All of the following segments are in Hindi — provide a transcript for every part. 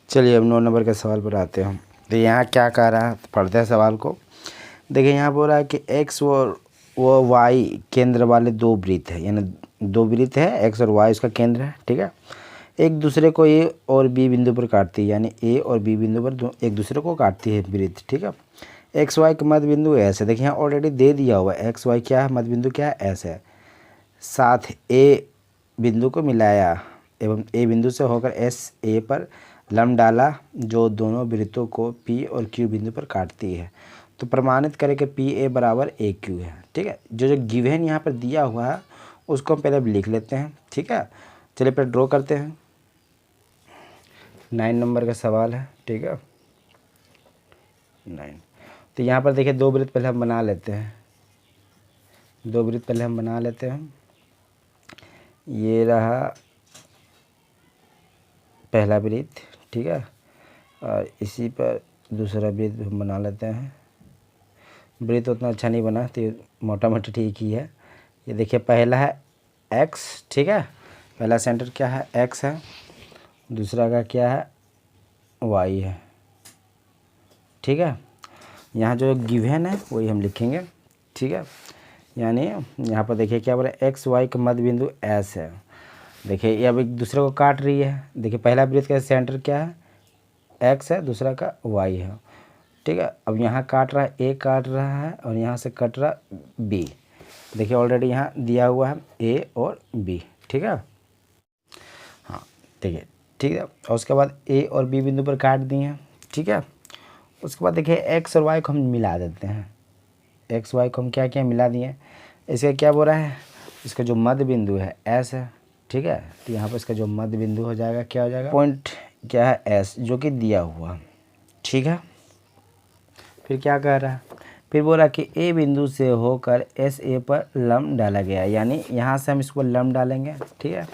चलिए अब 9 नंबर के सवाल पर आते हैं। तो यहाँ क्या कह रहा है, पढ़ते हैं सवाल को। देखिए यहाँ बोल रहा है कि एक्स और वाई केंद्र वाले दो वृत्त है, यानी दो वृत्त है, एक्स और वाई उसका केंद्र है, ठीक है। एक दूसरे को ए और बी बिंदु पर काटती है, यानी ए और बी बिंदु पर एक दूसरे को काटती है वृत्त, ठीक है। एक्स वाई का मध्य बिंदु एस है। देखिए यहाँ ऑलरेडी दे दिया हुआ है एक्स वाई क्या है, मध्य बिंदु क्या है, एस है। साथ ए बिंदु को मिलाया एवं ए बिंदु से होकर एस ए पर लंब डाला, जो दोनों वृत्तों को पी और क्यू बिंदु पर काटती है। तो प्रमाणित करें कि पी ए बराबर ए क्यू है, ठीक है। जो गिवन यहाँ पर दिया हुआ है उसको हम पहले लिख लेते हैं, ठीक है। चलिए पहले ड्रॉ करते हैं। 9 नंबर का सवाल है, ठीक है, 9। तो यहाँ पर देखिए दो वृत्त पहले हम बना लेते हैं, दो वृत्त पहले हम बना लेते हैं। ये रहा पहला वृत्त, ठीक है, और इसी पर दूसरा वृत्त हम बना लेते हैं। वृत्त उतना अच्छा नहीं बना, तो मोटा मोटी ठीक ही है। ये देखिए पहला है एक्स, ठीक है, पहला सेंटर क्या है, एक्स है, दूसरा का क्या है, वाई है, ठीक है। यहाँ जो गिवन है वही हम लिखेंगे, ठीक है। यानी यहाँ पर देखिए क्या बोला, एक्स वाई का मध्य बिंदु एस है। देखिए ये अब एक दूसरे को काट रही है। देखिए पहला वृत्त का सेंटर क्या है, एक्स है, दूसरा का वाई है, ठीक है। अब यहाँ काट रहा है, ए काट रहा है और यहाँ से कट रहा बी। देखिए ऑलरेडी यहाँ दिया हुआ है ए और बी, ठीक है। हाँ देखिए, ठीक है। और उसके बाद ए और बी बिंदु पर काट दिए हैं, ठीक है। उसके बाद देखिए एक्स और वाई को हम मिला देते हैं। एक्स वाई को हम क्या क्या मिला दिए। इसका क्या बोल रहा है, इसका जो मध्य बिंदु है एस है, ठीक है। तो यहाँ पर इसका जो मध्य बिंदु हो जाएगा क्या हो जाएगा, पॉइंट क्या है एस, जो कि दिया हुआ, ठीक है। फिर क्या कह रहा है, फिर बोल रहा कि ए बिंदु से होकर एस ए पर लंब डाला गया, यानी यहाँ से हम इसको लंब डालेंगे, ठीक है,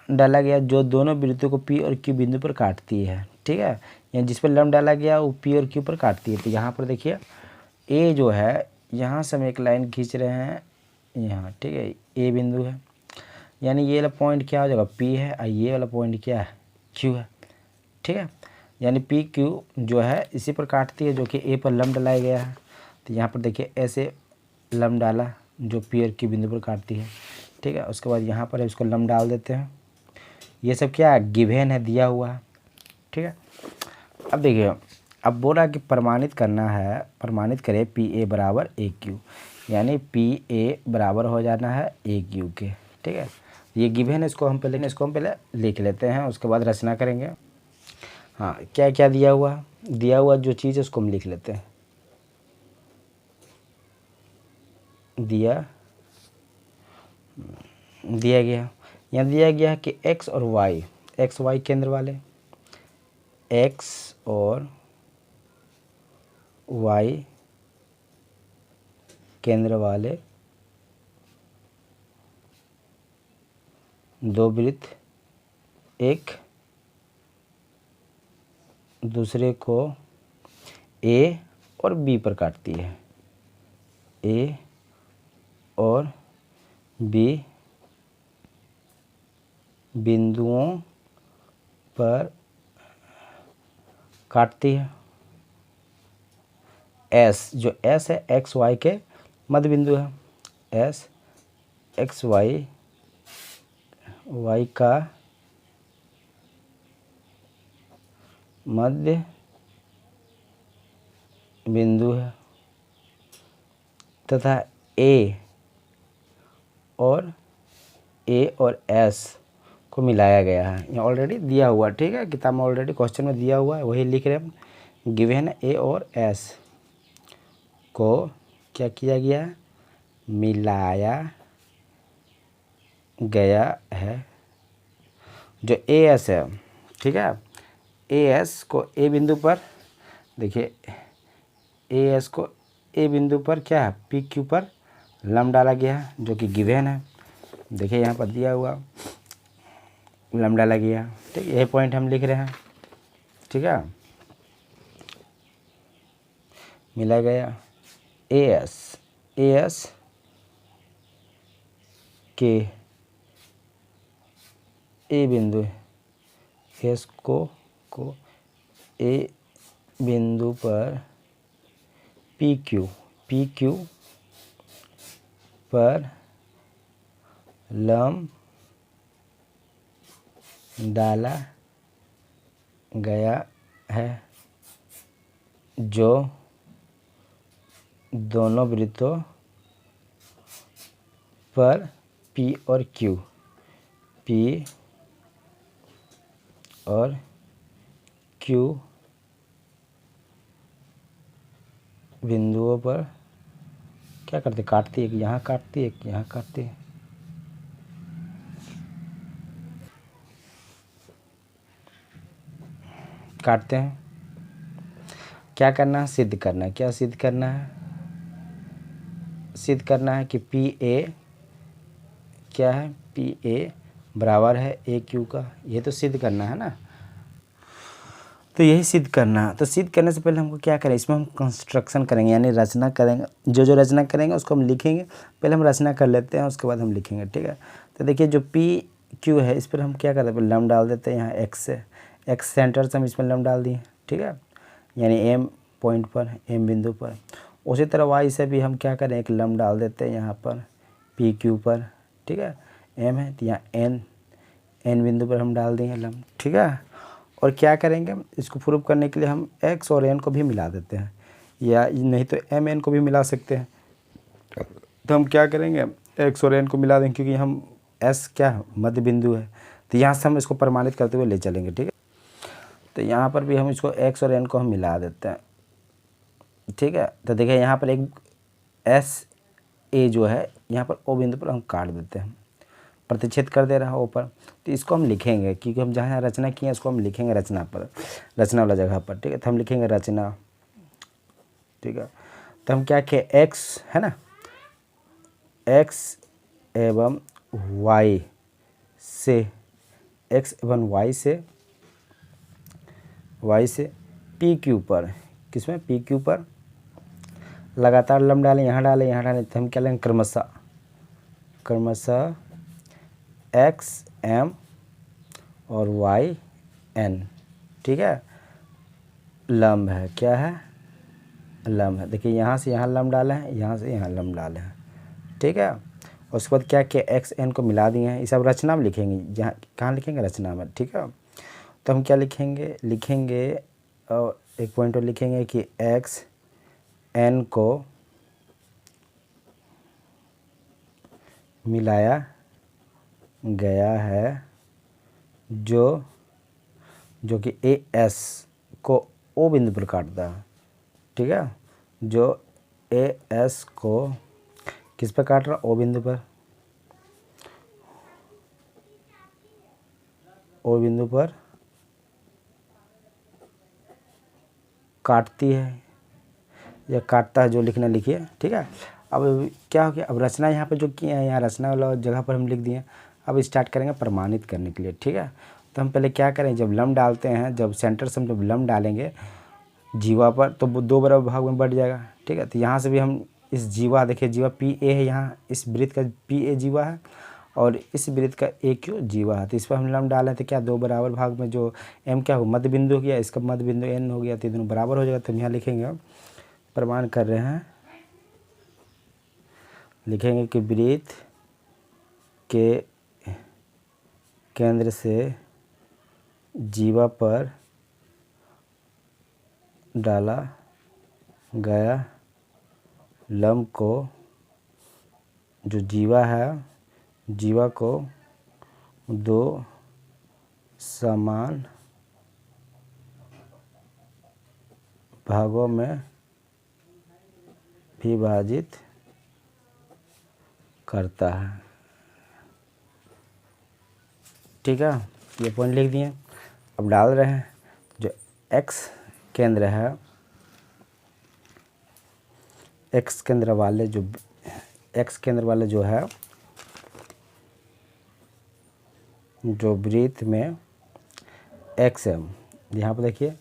डाला गया, जो दोनों वृत्तों को पी और क्यू बिंदु पर काटती है, ठीक है। यानी जिस पर लंब डाला गया वो पी और क्यू पर काटती है। तो यहाँ पर देखिए ए जो है, यहाँ से हम एक लाइन खींच रहे हैं यहाँ, ठीक है, ए बिंदु है, यानी ये वाला पॉइंट क्या हो जाएगा, पी है, और ये वाला पॉइंट क्या है, क्यू है, ठीक है। यानी पी क्यू जो है इसी पर काटती है, जो कि ए पर लंब डलाया गया है। तो यहाँ पर देखिए ऐसे लंब डाला जो पी और क्यू बिंदु पर काटती है, ठीक है। उसके बाद यहाँ पर इसको लंब डाल देते हैं। ये सब क्या है, गिवन है, दिया हुआ है, ठीक है। अब देखिए अब बोल रहा है कि प्रमाणित करना है, प्रमाणित करें पी ए बराबर ए क्यू, यानी पी ए बराबर हो जाना है ए क्यू के, ठीक है। ये गिवन है, इसको हम पहले लिख लेते हैं, उसके बाद रचना करेंगे। हाँ क्या क्या दिया हुआ जो चीज़ है उसको हम लिख लेते हैं। दिया गया, यहाँ दिया गया है कि एक्स और वाई, एक्स वाई केंद्र वाले, एक्स और वाई केंद्र वाले दो वृत्त एक दूसरे को ए और बी पर काटती है, ए और बी बिंदुओं पर काटती है। एस, जो एस है एक्स वाई के मध्य बिंदु है, एस एक्स वाई का मध्य बिंदु है, तथा ए और एस को मिलाया गया है। ये ऑलरेडी दिया हुआ, ठीक है, किताब में ऑलरेडी क्वेश्चन में दिया हुआ है, वही लिख रहे हैं। गिवन है ए और एस को क्या किया गया, मिलाया गया है। जो ए एस है, ठीक है, ए एस को ए बिंदु पर, देखिए ए एस को ए बिंदु पर क्या है, पी क्यू पर लंब डाला गया है, जो कि गिवन है। देखिए यहाँ पर दिया हुआ लंब डाला गया, ठीक है, यही पॉइंट हम लिख रहे हैं, ठीक है। मिला गया ए एस के ए बिंदु एस को को ए बिंदु पर पी क्यू पर लंब डाला गया है जो दोनों वृत्तों पर P और Q बिंदुओं पर क्या करते, काटती है, यहाँ काटती है, यहाँ काटती है। काटते हैं। क्या करना है, सिद्ध करना है। क्या सिद्ध करना है, सिद्ध करना है कि पी ए क्या है, पी ए बराबर है ए क्यू का। ये तो सिद्ध करना है ना, तो यही सिद्ध करना है। तो सिद्ध करने से पहले हमको क्या करें, इसमें हम कंस्ट्रक्शन करेंगे, यानी रचना करेंगे। जो जो रचना करेंगे उसको हम लिखेंगे। पहले हम रचना कर लेते हैं, उसके बाद हम लिखेंगे, ठीक है। तो देखिए जो पी क्यू है, इस पर हम क्या करते हैं, लंब डाल देते हैं। यहाँ एक्स से, एक्स सेंटर से हम इसमें लंब डाल दिए, ठीक है, यानी एम पॉइंट पर, एम बिंदु पर। उसी तरह वाई से भी हम क्या करें, एक लंब डाल देते हैं यहाँ पर पी क्यू पर, ठीक है। एम है तो यहाँ एन बिंदु पर हम डाल देंगे लंब, ठीक है। और क्या करेंगे, इसको प्रूव करने के लिए हम एक्स और एन को भी मिला देते हैं, या नहीं तो एम एन को भी मिला सकते हैं। तो हम क्या करेंगे, एक्स और एन को मिला देंगे, क्योंकि हम एस क्या है, मध्य बिंदु है। तो यहाँ से हम इसको प्रमाणित करते हुए ले चलेंगे, ठीक है। तो यहाँ पर भी हम इसको एक्स और एन को हम मिला देते हैं, ठीक है। तो देखिए यहाँ पर एक एस ए जो है, यहाँ पर ओ बिंदु पर हम काट देते हैं, प्रतिच्छेद कर दे रहा है ऊपर। तो इसको हम लिखेंगे, क्योंकि हम जहाँ रचना किए हैं इसको हम लिखेंगे रचना पर, रचना वाला जगह पर, ठीक है। तो हम लिखेंगे रचना, ठीक है। तो हम क्या किए, एक्स है ना, एक्स एवं वाई से, एक्स एवं वाई से पी क्यू पर, किसमें, पी क्यू पर लगातार लंब डालें, यहाँ डालें, यहाँ डालें। तो हम क्या लेंगे, क्रमशः एक्स एम और वाई एन, ठीक है, लंब है, क्या है, लंब है। देखिए यहाँ से यहाँ लंब डाले हैं, यहाँ से यहाँ लंब डाले हैं, ठीक है। और उसके बाद क्या किया, एक्स एन को मिला दिए हैं। ये सब रचना में लिखेंगे, जहाँ कहाँ लिखेंगे, रचना में, ठीक है। तो हम क्या लिखेंगे और एक पॉइंट और लिखेंगे कि एक्स एन को मिलाया गया है जो कि ए एस को ओ बिंदु पर काटता है, ठीक है। जो ए एस को किस पर काट रहा, ओ बिंदु पर, ओ बिंदु पर काटती है या काटता है, जो लिखना लिखिए, ठीक है। अब क्या हो गया, अब रचना यहाँ पे जो किए हैं, यहाँ रचना वाला जगह पर हम लिख दिए। अब स्टार्ट करेंगे प्रमाणित करने के लिए, ठीक है। तो हम पहले क्या करें, जब लंब डालते हैं, जब सेंटर से हम जब लंब डालेंगे जीवा पर, तो वो दो बराबर भाग में बढ़ जाएगा, ठीक है। तो यहाँ से भी हम इस जीवा, देखिए जीवा पी ए है, यहाँ इस वृत्त का पी ए जीवा है और इस वृत्त का ए क्यू जीवा है। तो इस पर हम लंब डालें तो क्या, दो बराबर भाग में जो एम क्या हो, मध्य बिंदु हो गया, इसका मध्य बिंदु एन हो गया, तो दोनों बराबर हो जाएगा। तो हम यहाँ लिखेंगे, प्रमाण कर रहे हैं, लिखेंगे कि वृत्त के केंद्र से जीवा पर डाला गया लंब को, जो जीवा है, जीवा को दो समान भागों में विभाजित करता है, ठीक है। ये पॉइंट लिख दिए। अब डाल रहे हैं, जो एक्स केंद्र है, एक्स केंद्र वाले जो है, जो वृत्त में एक्स एम, यहाँ पर देखिए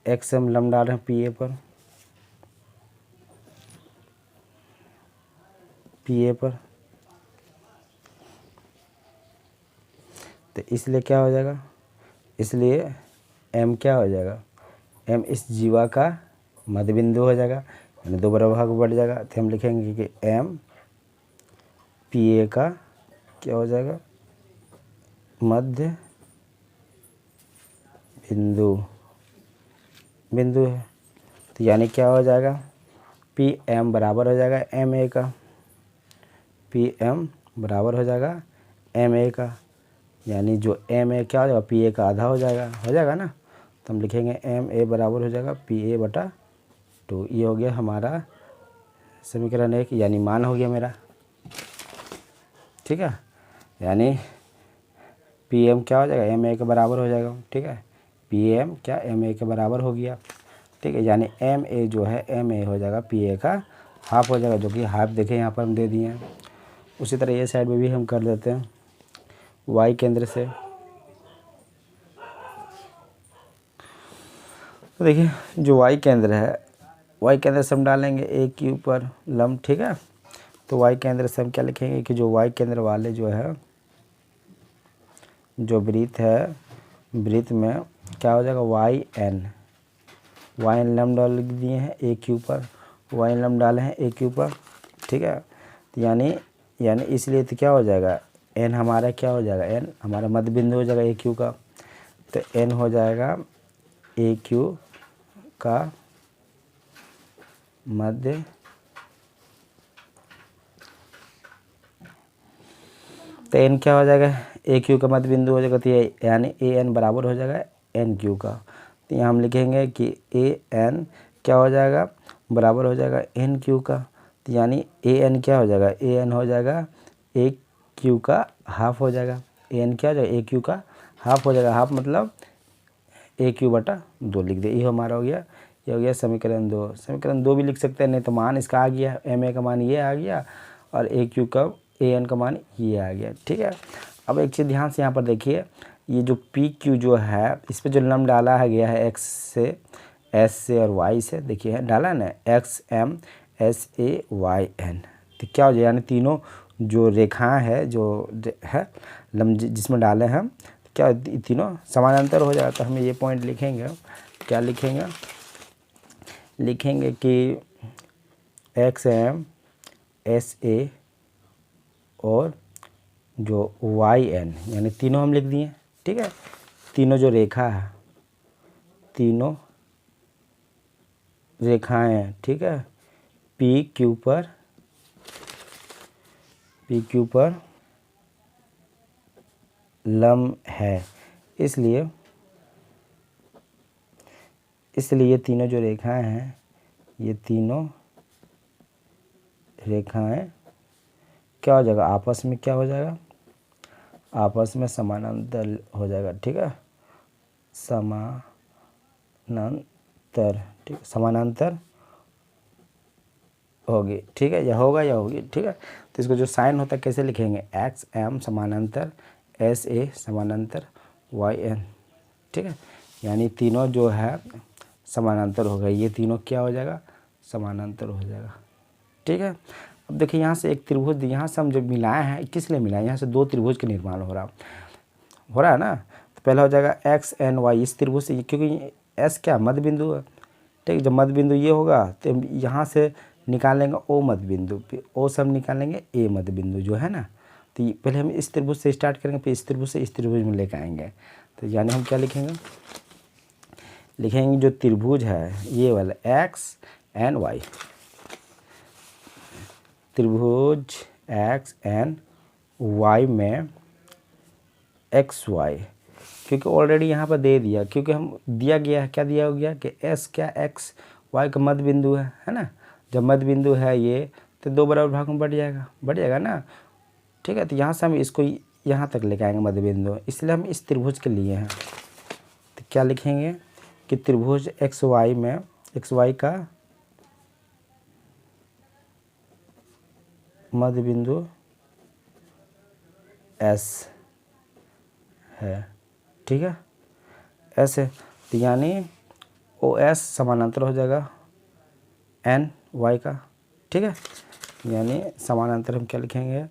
एक्स एम लंब डाल रहे हैं पी ए पर, तो इसलिए क्या हो जाएगा, इसलिए एम क्या हो जाएगा, एम इस जीवा का मध्य बिंदु हो जाएगा, यानी दो बराबर भाग बढ़ जाएगा। तो हम लिखेंगे कि एम पी ए का क्या हो जाएगा, मध्य बिंदु है। तो यानी क्या हो जाएगा, पी एम बराबर हो जाएगा एम ए का, पी एम बराबर हो जाएगा एम ए का, यानी जो एम ए क्या हो जाएगा, पी ए का आधा हो जाएगा ना। तो हम लिखेंगे एम ए बराबर हो जाएगा पी ए बटा 2। ये हो गया हमारा समीकरण 1, यानी मान हो गया मेरा, ठीक है। यानी पी एम क्या हो जाएगा, एम ए के बराबर हो जाएगा, ठीक है। पी एम क्या एम ए के बराबर हो गया, ठीक है। यानी एम ए जो है एम ए हो जाएगा पी ए का हाफ हो जाएगा, जो कि हाफ देखें यहाँ पर हम दे दिए हैं। उसी तरह ये साइड में भी हम कर देते हैं वाई केंद्र से। तो देखिए जो वाई केंद्र है, वाई केंद्र से हम डालेंगे ए के ऊपर लंब, ठीक है। तो वाई केंद्र से हम क्या लिखेंगे कि जो वाई केंद्र वाले जो है जो वृत्त है, वृत्त में क्या हो जाएगा, वाई एन लंब डाल दिए हैं ए के ऊपर, वाई लंब डाले हैं ए के ऊपर, ठीक है। तो यानी इसलिए तो क्या हो जाएगा, एन हमारा क्या हो जाएगा, एन हमारा मध्य बिंदु हो जाएगा ए क्यू का। तो एन हो जाएगा ए क्यू का मध्य तो एन क्या हो जाएगा, ए क्यू का मध्य बिंदु हो जाएगा। तो ये यानी ए एन बराबर हो जाएगा एन क्यू का। तो यहाँ हम लिखेंगे कि ए एन क्या हो जाएगा, बराबर हो जाएगा एन क्यू का। तो यानी ए एन क्या हो जाएगा, ए एन हो जाएगा ए क्यू का हाफ हो जाएगा। ए एन क्या हो जाएगा, ए क्यू का हाफ हो जाएगा। हाफ मतलब ए क्यू बटा 2 लिख दे, ये हमारा हो गया। ये हो गया समीकरण 2। समीकरण 2 भी लिख सकते हैं, नहीं तो मान इसका आ गया, एम ए का मान ये आ गया और ए क्यू का ए एन का मान ये आ गया, ठीक है। अब एक चीज़ ध्यान से यहाँ पर देखिए, ये जो पी क्यू जो है इस पर जो लंब डाला है गया है एक्स से, एस से और वाई से, देखिए है डाला ना, X M S A Y N. तो क्या हो जाए, यानी तीनों जो रेखाएं है जो है लंब जिसमें डाले हैं, क्या तीनों समानांतर हो जाता है। हम ये पॉइंट लिखेंगे, क्या लिखेंगे, लिखेंगे कि एक्स एम एस ए और जो वाई एन, यानी तीनों हम लिख दिए, ठीक है। तीनों जो रेखा है, तीनों रेखाएं हैं, ठीक है, पी क्यू पर लंब है, इसलिए ये तीनों जो रेखाएं हैं, ये तीनों रेखाएं क्या हो जाएगा, आपस में क्या हो जाएगा, आपस में समानांतर हो जाएगा, ठीक है। समानांतर, ठीक, समानांतर होगी, ठीक है, या होगा या होगी, ठीक है। तो इसको जो साइन होता है कैसे लिखेंगे, एक्स एम समानांतर एस ए समानांतर वाई एन, ठीक है। यानी तीनों जो है समानांतर हो गए, ये तीनों क्या हो जाएगा, समानांतर हो जाएगा, ठीक है। अब देखिए यहाँ से एक त्रिभुज, यहाँ से हम जब मिलाए हैं, किस लिए मिलाए, यहाँ से 2 त्रिभुज के निर्माण हो रहा है ना। तो पहला हो जाएगा एक्स एन वाई, इस त्रिभुज से, क्योंकि एस क्या मध्य बिंदु है, ठीक। जब मध्य बिंदु ये होगा तो यहाँ से निकालेंगे ओ मध्य बिंदु, फिर ओ से हम निकालेंगे ए मध्य बिंदु जो है ना। तो पहले हम इस त्रिभुज से स्टार्ट करेंगे, फिर इस त्रिभुज से इस त्रिभुज में लेकर आएंगे। तो यानी हम क्या लिखेंगे, लिखेंगे जो त्रिभुज है ये वाला एक्स एन वाई, त्रिभुज एक्स एन वाई में एक्स वाई, क्योंकि ऑलरेडी यहाँ पर दे दिया, क्योंकि हम दिया गया है, क्या दिया हो गया कि एस क्या एक्स वाई का मध्य बिंदु है ना। जब मध्य बिंदु है ये, तो 2 बराबर भाग में बढ़ जाएगा ना, ठीक है। तो यहाँ से हम इसको यहाँ तक लेके आएंगे मध्य बिंदु, इसलिए हम इस त्रिभुज के लिए हैं। तो क्या लिखेंगे कि त्रिभुज एक्स वाई में एक्स वाई का मध्य बिंदु एस है, ठीक है, ऐसे। तो यानी ओ एस समानांतर हो जाएगा एन वाई का, ठीक है। यानी समानांतर हम क्या लिखेंगे,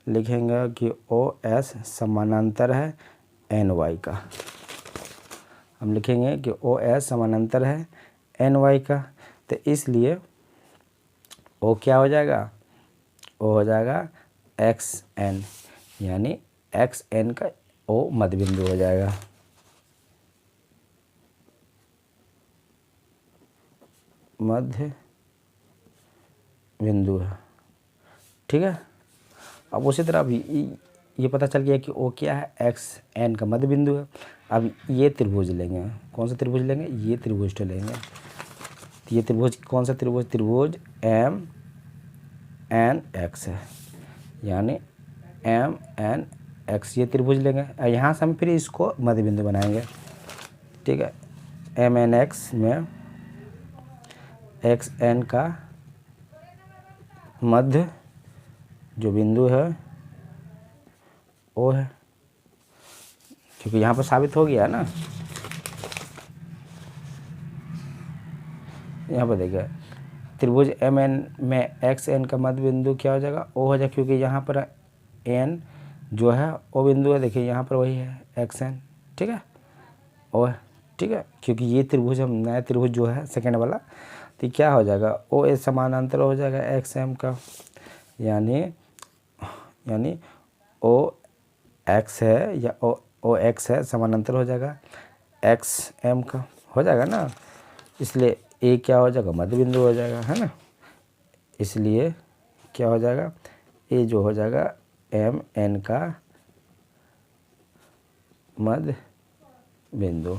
लिखेंगे कि ओ एस समानांतर है एन वाई का। हम लिखेंगे कि ओ एस समानांतर है एन वाई का, तो इसलिए ओ क्या हो जाएगा, ओ हो जाएगा एक्स एन, यानी एक्स एन का ओ मध्य बिंदु हो जाएगा। मध्य बिंदु है, ठीक है। अब उसी तरह अभी ये पता चल गया कि ओ क्या है, एक्स एन का मध्य बिंदु है। अब ये त्रिभुज लेंगे, कौन सा त्रिभुज लेंगे, ये त्रिभुज तो लेंगे। तो ये त्रिभुज कौन सा त्रिभुज, त्रिभुज एम एन एक्स है, यानी एम एन एक्स, ये त्रिभुज लेंगे। यहाँ से हम फिर इसको मध्य बिंदु बनाएंगे, ठीक है। एम एन एक्स में एक्स एन का मध्य जो बिंदु है ओ है, क्योंकि यहाँ पर साबित हो गया ना। यहाँ पर देखिए त्रिभुज एम एन में एक्स एन का मध्य बिंदु क्या हो जाएगा, ओ हो जाएगा, क्योंकि यहाँ पर एन जो है ओ बिंदु है, देखिए यहाँ पर वही है एक्स एन, ठीक है, ओ है, ठीक है। क्योंकि ये त्रिभुज हम नया त्रिभुज जो है सेकेंड वाला, तो क्या हो जाएगा, ओ ए समानांतर हो जाएगा एक्स एम का, यानी ओ एक्स है या ओ एक्स है समानांतर हो जाएगा एक्स एम का, हो जाएगा ना। इसलिए ए क्या हो जाएगा, मध्य बिंदु हो जाएगा, है ना। इसलिए क्या हो जाएगा, ए जो हो जाएगा एम एन का मध्य बिंदु,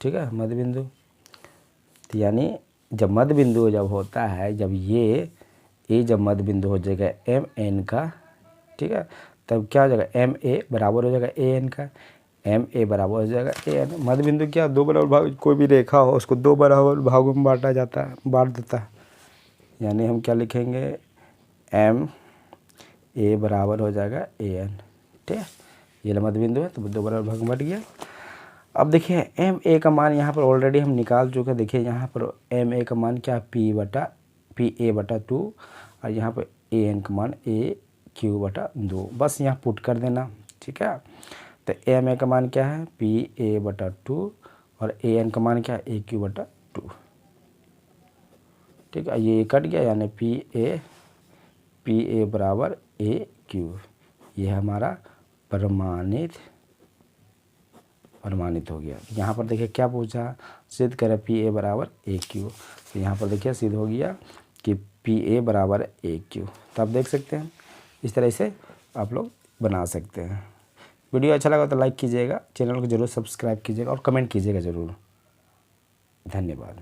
ठीक है, मध्य बिंदु। तो यानी जब मध्य बिंदु जब होता है, जब ये ए जब मध्य बिंदु हो जाएगा एम एन का, ठीक है, तब क्या हो जाएगा, एम ए बराबर हो जाएगा ए एन का, एम ए बराबर हो जाएगा ए एन। मध्य बिंदु क्या, दो बराबर भाग, कोई भी रेखा हो उसको दो बराबर भागों में बांटा जाता है, बांट देता है। यानी हम क्या लिखेंगे, एम ए बराबर हो जाएगा ए एन, ठीक है। ये मध्य बिंदु है, तो दो बराबर भाग में बट गया। अब देखिए एम ए का मान यहाँ पर ऑलरेडी हम निकाल चुके हैं। देखिए यहाँ पर एम ए का मान क्या, पी ए बटा 2, और यहाँ पर ए एन का मान ए क्यू बटा 2, बस यहाँ पुट कर देना, ठीक है। तो एम ए का मान क्या है, पी ए बटा 2, और ए एन का मान क्या है, ए क्यू बटा 2, ठीक है। ये कट गया, यानी पी ए बराबर ए क्यू, ये हमारा प्रमाणित हो गया। यहाँ पर देखिए क्या पूछा, सिद्ध करें पी ए बराबर ए क्यू, तो यहाँ पर देखिए सिद्ध हो गया कि पी ए बराबर ए क्यू। तो आप देख सकते हैं इस तरह से आप लोग बना सकते हैं। वीडियो अच्छा लगा तो लाइक कीजिएगा, चैनल को जरूर सब्सक्राइब कीजिएगा और कमेंट कीजिएगा ज़रूर। धन्यवाद।